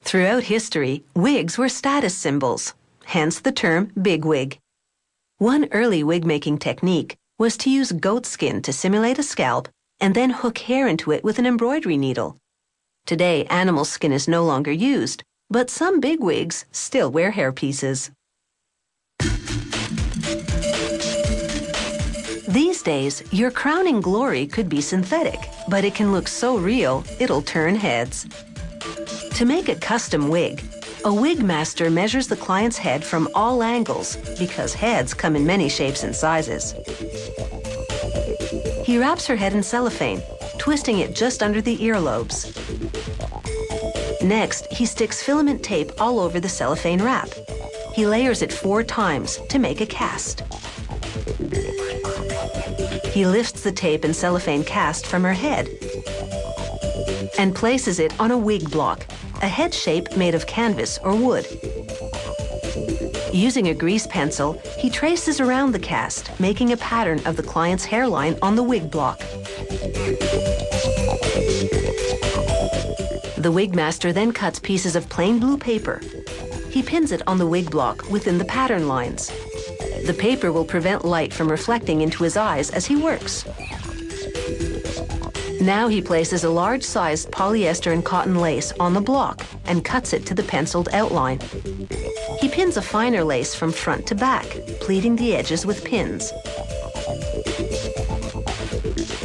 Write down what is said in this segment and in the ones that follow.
Throughout history, wigs were status symbols, hence the term bigwig. One early wig-making technique was to use goat skin to simulate a scalp and then hook hair into it with an embroidery needle. Today, animal skin is no longer used, but some bigwigs still wear hairpieces. These days, your crowning glory could be synthetic, but it can look so real, it'll turn heads. To make a custom wig, a wig master measures the client's head from all angles because heads come in many shapes and sizes. He wraps her head in cellophane, twisting it just under the earlobes. Next, he sticks filament tape all over the cellophane wrap. He layers it 4 times to make a cast. He lifts the tape and cellophane cast from her head and places it on a wig block, a head shape made of canvas or wood. Using a grease pencil, he traces around the cast, making a pattern of the client's hairline on the wig block. The wig master then cuts pieces of plain blue paper. He pins it on the wig block within the pattern lines. The paper will prevent light from reflecting into his eyes as he works. Now he places a large-sized polyester and cotton lace on the block and cuts it to the penciled outline. He pins a finer lace from front to back, pleating the edges with pins.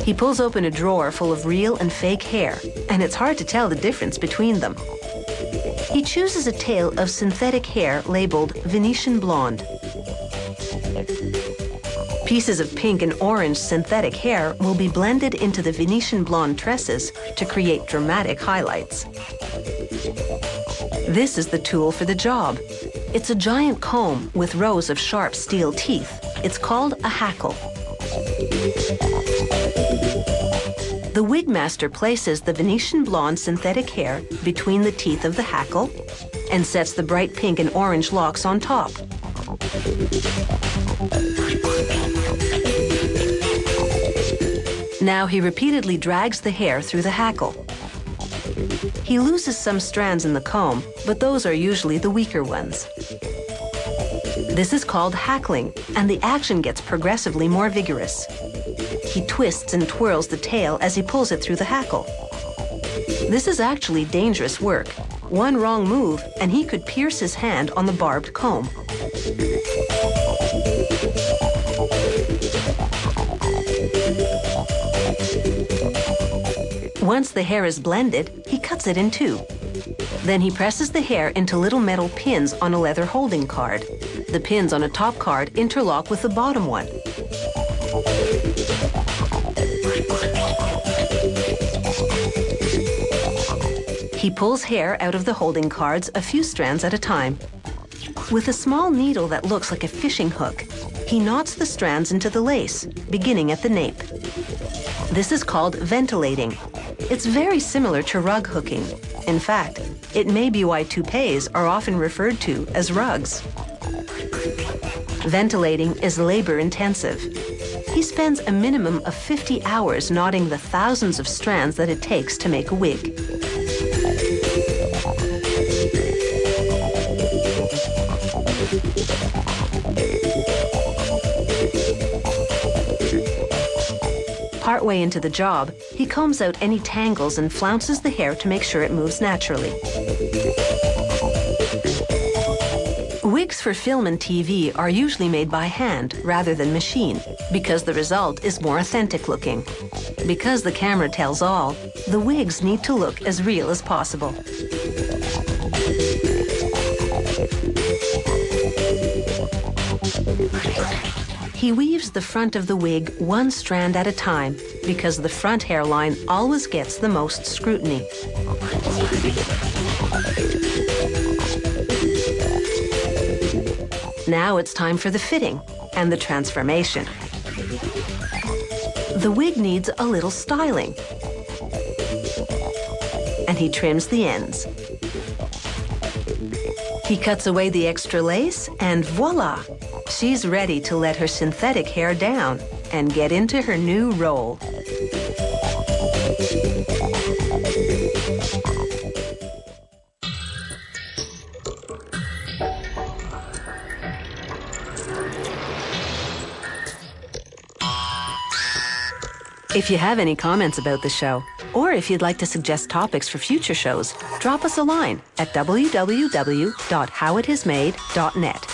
He pulls open a drawer full of real and fake hair, and it's hard to tell the difference between them. He chooses a tail of synthetic hair labeled Venetian blonde. Pieces of pink and orange synthetic hair will be blended into the Venetian blonde tresses to create dramatic highlights. This is the tool for the job. It's a giant comb with rows of sharp steel teeth. It's called a hackle. The wig master places the Venetian blonde synthetic hair between the teeth of the hackle and sets the bright pink and orange locks on top. Now he repeatedly drags the hair through the hackle. He loses some strands in the comb, but those are usually the weaker ones. This is called hackling, and the action gets progressively more vigorous. He twists and twirls the tail as he pulls it through the hackle. This is actually dangerous work. One wrong move, and he could pierce his hand on the barbed comb. Once the hair is blended, he cuts it in 2. Then he presses the hair into little metal pins on a leather holding card. The pins on a top card interlock with the bottom one. He pulls hair out of the holding cards a few strands at a time. With a small needle that looks like a fishing hook, he knots the strands into the lace, beginning at the nape. This is called ventilating. It's very similar to rug hooking. In fact, it may be why toupees are often referred to as rugs. Ventilating is labor-intensive. He spends a minimum of 50 hours knotting the thousands of strands that it takes to make a wig. Partway into the job, he combs out any tangles and flounces the hair to make sure it moves naturally. Wigs for film and TV are usually made by hand rather than machine because the result is more authentic looking. Because the camera tells all, the wigs need to look as real as possible. He weaves the front of the wig 1 strand at a time because the front hairline always gets the most scrutiny. Now it's time for the fitting and the transformation. The wig needs a little styling, and he trims the ends. He cuts away the extra lace, and voila! She's ready to let her synthetic hair down and get into her new role. If you have any comments about the show, or if you'd like to suggest topics for future shows, drop us a line at www.howitismade.net.